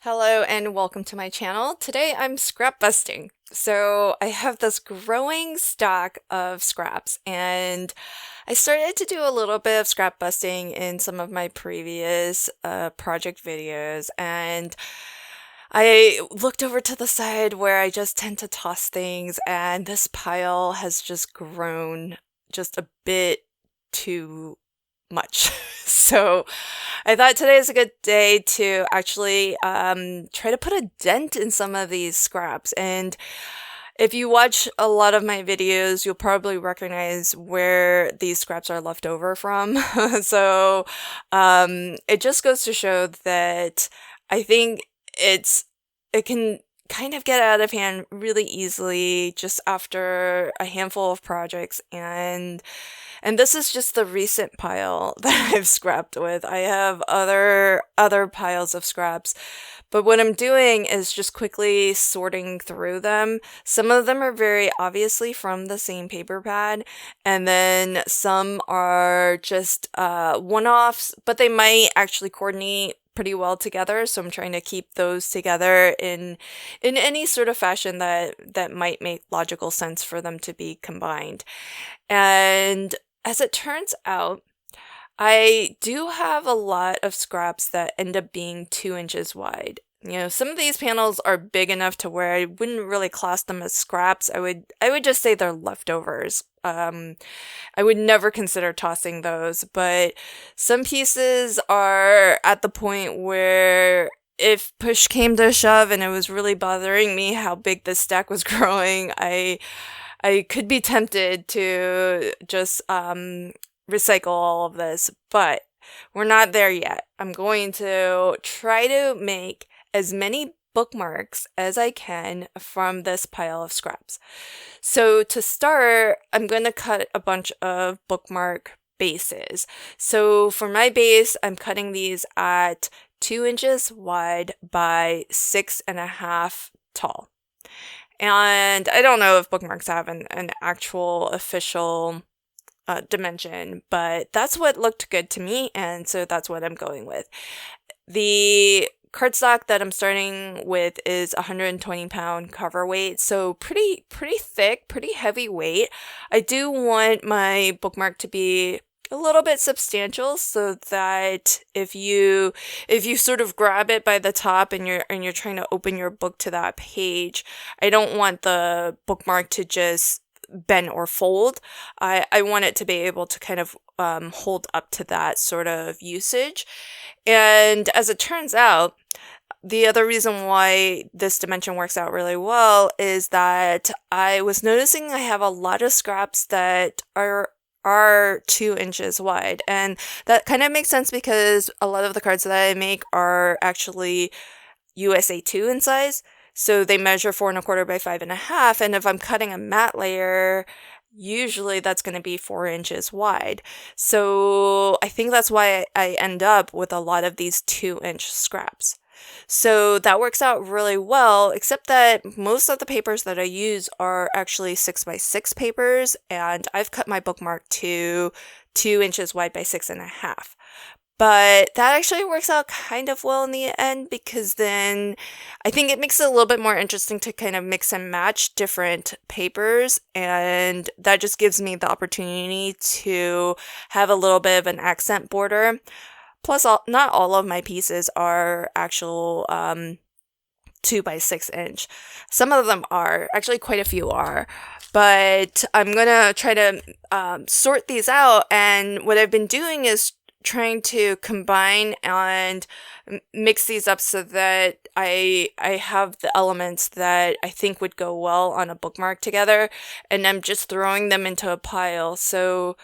Hello and welcome to my channel. Today I'm scrap busting. So I have this growing stock of scraps and I started to do a little bit of scrap busting in some of my previous project videos, and I looked over to the side where I just tend to toss things, and this pile has just grown just a bit too much. So I thought today is a good day to actually try to put a dent in some of these scraps. And if you watch a lot of my videos, you'll probably recognize where these scraps are left over from. So it just goes to show that I think it can kind of get out of hand really easily just after a handful of projects, and this is just the recent pile that I've scrapped with. I have other piles of scraps, but what I'm doing is just quickly sorting through them. Some of them are very obviously from the same paper pad, and then some are just one-offs, but they might actually coordinate pretty well together, so I'm trying to keep those together in any sort of fashion that might make logical sense for them to be combined. And as it turns out, I do have a lot of scraps that end up being 2 inches wide. You know, some of these panels are big enough to where I wouldn't really class them as scraps. I would just say they're leftovers. I would never consider tossing those, but some pieces are at the point where if push came to shove and it was really bothering me how big this stack was growing, I could be tempted to just recycle all of this, but we're not there yet. I'm going to try to make as many bookmarks as I can from this pile of scraps. So to start, I'm going to cut a bunch of bookmark bases. So for my base, I'm cutting these at 2 inches wide by 6.5 tall. And I don't know if bookmarks have an actual official dimension, but that's what looked good to me, and so that's what I'm going with. The cardstock that I'm starting with is 120-pound cover weight, so pretty thick, pretty heavy weight. I do want my bookmark to be a little bit substantial so that if you sort of grab it by the top and you're trying to open your book to that page, I don't want the bookmark to just bend or fold. I want it to be able to kind of hold up to that sort of usage. And as it turns out, the other reason why this dimension works out really well is that I was noticing I have a lot of scraps that are 2 inches wide, and that kind of makes sense because a lot of the cards that I make are actually USA 2 in size. So they measure 4.25 by 5.5, and if I'm cutting a matte layer, usually that's going to be 4 inches wide. So I think that's why I end up with a lot of these 2-inch scraps. So that works out really well, except that most of the papers that I use are actually 6x6 papers, and I've cut my bookmark to 2 inches wide by 6.5. But that actually works out kind of well in the end, because then I think it makes it a little bit more interesting to kind of mix and match different papers, and that just gives me the opportunity to have a little bit of an accent border. Plus, not all of my pieces are actual 2x6 inch. Some of them are, actually quite a few are, but I'm gonna try to sort these out, and what I've been doing is trying to combine and mix these up so that I have the elements that I think would go well on a bookmark together, and I'm just throwing them into a pile. So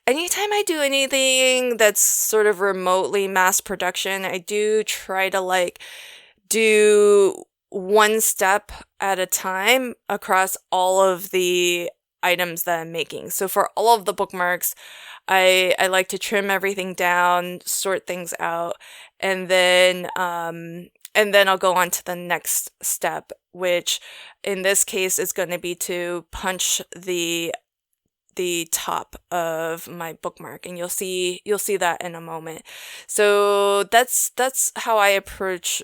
anytime I do anything that's sort of remotely mass production, I do try to do one step at a time across all of the items that I'm making. So for all of the bookmarks, I like to trim everything down, sort things out, and then I'll go on to the next step, which in this case is going to be to punch the top of my bookmark, and you'll see that in a moment. So that's how I approach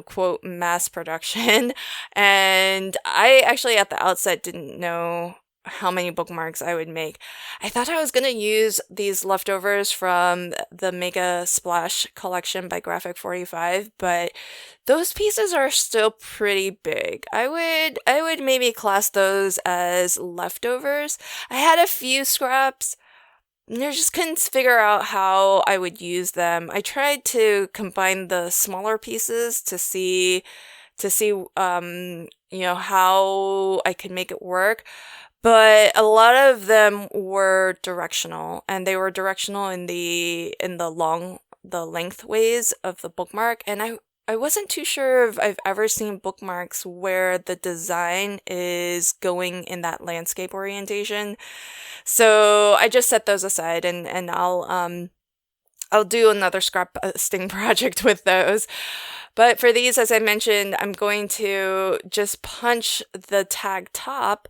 quote, mass production. And I actually at the outset didn't know how many bookmarks I would make. I thought I was going to use these leftovers from the Mega Splash collection by Graphic 45, but those pieces are still pretty big. I would maybe class those as leftovers. I had a few scraps. And I just couldn't figure out how I would use them. I tried to combine the smaller pieces to see how I could make it work. But a lot of them were directional, and they were directional in the length ways of the bookmark, and I wasn't too sure if I've ever seen bookmarks where the design is going in that landscape orientation. So I just set those aside, and I'll do another scrap busting project with those. But for these, as I mentioned, I'm going to just punch the tag top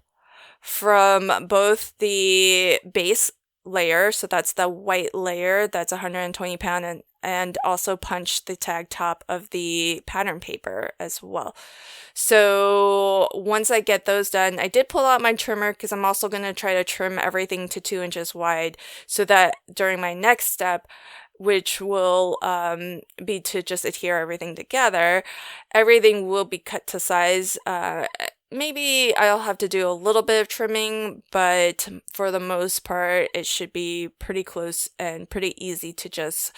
from both the base layer, so that's the white layer that's 120 pound, and also punch the tag top of the pattern paper as well. So once I get those done, I did pull out my trimmer because I'm also going to try to trim everything to 2 inches wide so that during my next step, which will be to just adhere everything together, everything will be cut to size. Maybe I'll have to do a little bit of trimming, but for the most part, it should be pretty close and pretty easy to just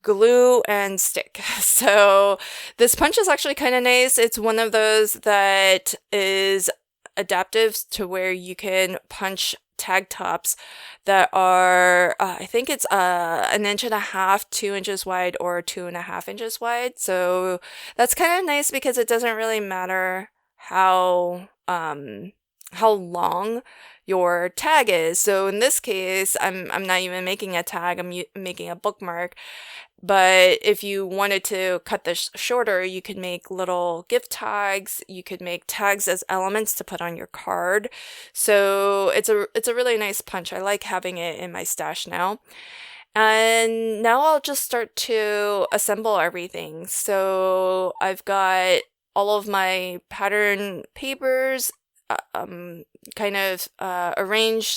glue and stick. So this punch is actually kind of nice. It's one of those that is adaptive to where you can punch tag tops that are, I think it's 1.5 inches, 2 inches wide, or 2.5 inches wide. So that's kind of nice because it doesn't really matter how long your tag is. So in this case, I'm not even making a tag, I'm making a bookmark. But if you wanted to cut this shorter, you could make little gift tags. You could make tags as elements to put on your card. So it's a really nice punch. I like having it in my stash now. And now I'll just start to assemble everything. So I've got all of my pattern papers arranged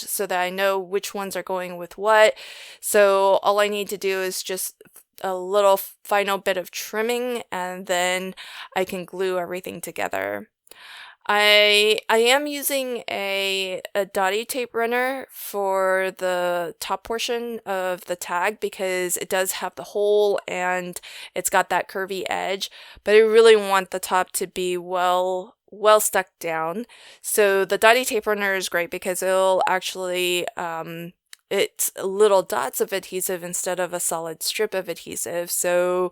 so that I know which ones are going with what. So all I need to do is just a little final bit of trimming, and then I can glue everything together. I am using a dotty tape runner for the top portion of the tag because it does have the hole and it's got that curvy edge, but I really want the top to be well stuck down. So the dotty tape runner is great because it'll actually it's little dots of adhesive instead of a solid strip of adhesive, so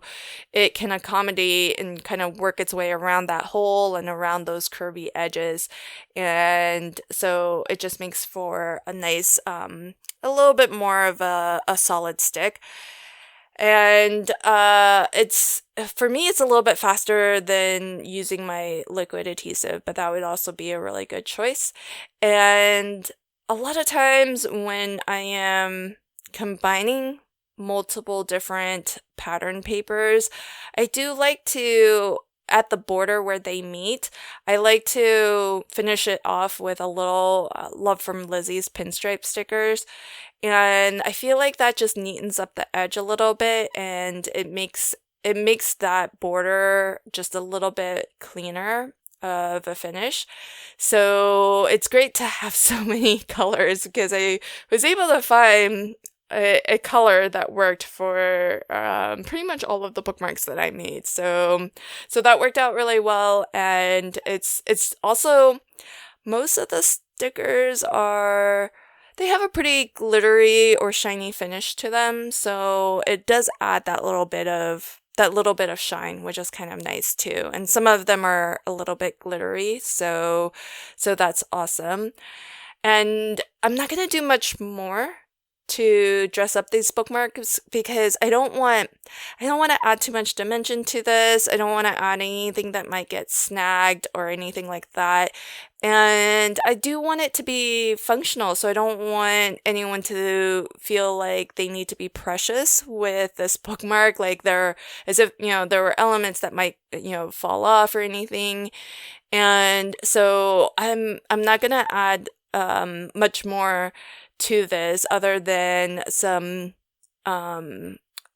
it can accommodate and kind of work its way around that hole and around those curvy edges, and so it just makes for a nice a little bit more of a solid stick. And it's, for me, it's a little bit faster than using my liquid adhesive, but that would also be a really good choice. And a lot of times when I am combining multiple different pattern papers, I do like to, at the border where they meet, I like to finish it off with a little Love from Lizzie's pinstripe stickers. And I feel like that just neatens up the edge a little bit, and it makes that border just a little bit cleaner of a finish. So it's great to have so many colors because I was able to find a color that worked for pretty much all of the bookmarks that I made. So that worked out really well, and it's also, most of the stickers they have a pretty glittery or shiny finish to them, so it does add that little bit of shine, which is kind of nice too. And some of them are a little bit glittery, so that's awesome. And I'm not gonna do much more to dress up these bookmarks because I don't want to add too much dimension to this. I don't want to add anything that might get snagged or anything like that. And I do want it to be functional, so I don't want anyone to feel like they need to be precious with this bookmark, like there as if, there were elements that might, fall off or anything. And so I'm not gonna add much more to this other than some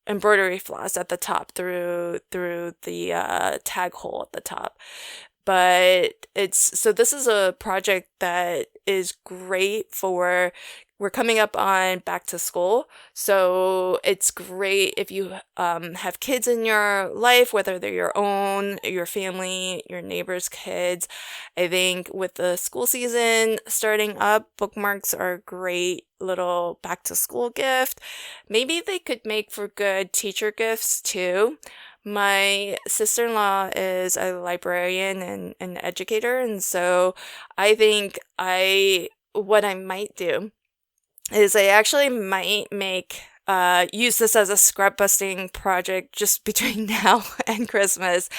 embroidery floss at the top through the tag hole at the top. But this is a project that is great for, we're coming up on back to school, so it's great if you have kids in your life, whether they're your own, your family, your neighbor's kids. I think with the school season starting up, bookmarks are a great little back to school gift. Maybe they could make for good teacher gifts too. My sister-in-law is a librarian and an educator, and so I think what I might do is I actually might use this as a scrap busting project just between now and Christmas,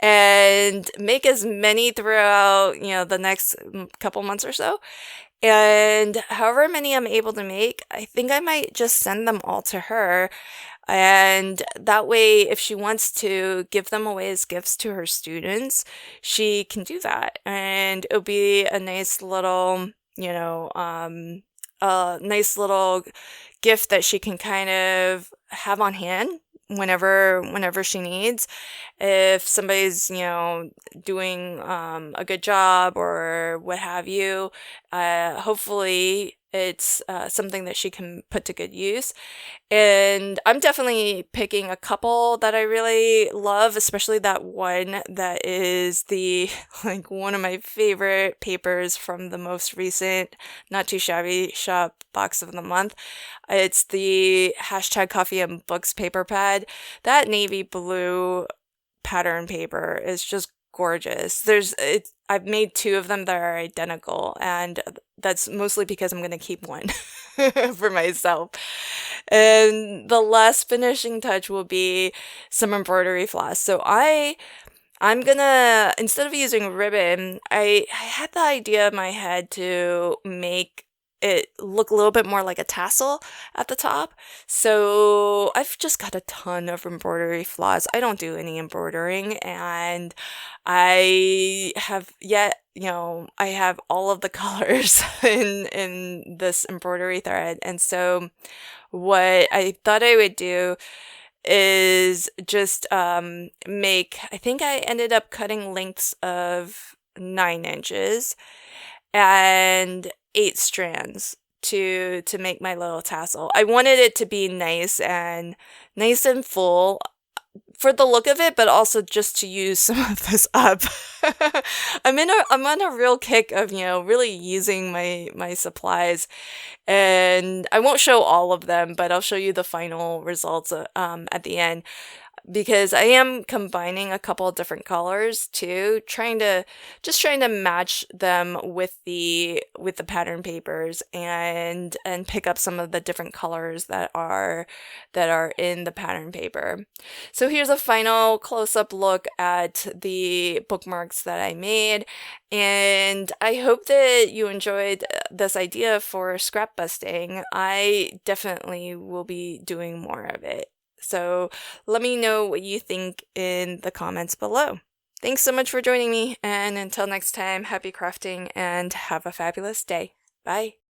and make as many throughout, the next couple months or so. And however many I'm able to make, I think I might just send them all to her. And that way, if she wants to give them away as gifts to her students, she can do that. And it'll be a nice little, a nice little gift that she can kind of have on hand whenever she needs. If somebody's, doing a good job or what have you, hopefully it's something that she can put to good use. And I'm definitely picking a couple that I really love, especially that one that is the like one of my favorite papers from the most recent Not Too Shabby Shop Box of the Month. It's the #Coffee and Books paper pad. That navy blue pattern paper is just gorgeous. I've made 2 of them that are identical, and that's mostly because I'm gonna keep one for myself. And the last finishing touch will be some embroidery floss. So I'm gonna, instead of using ribbon, I had the idea in my head to make it look a little bit more like a tassel at the top. So I've just got a ton of embroidery floss. I don't do any embroidering, and I have yet, I have all of the colors in this embroidery thread. And so what I thought I would do is just I think I ended up cutting lengths of 9 inches and 8 strands to make my little tassel. I wanted it to be nice and full for the look of it, but also just to use some of this up. I'm on a real kick of, really using my supplies, and I won't show all of them, but I'll show you the final results at the end, because I am combining a couple of different colors too, trying to match them with the pattern papers and pick up some of the different colors that are in the pattern paper. So here's a final close-up look at the bookmarks that I made, and I hope that you enjoyed this idea for scrap busting. I definitely will be doing more of it. So let me know what you think in the comments below. Thanks so much for joining me, and until next time, happy crafting and have a fabulous day. Bye.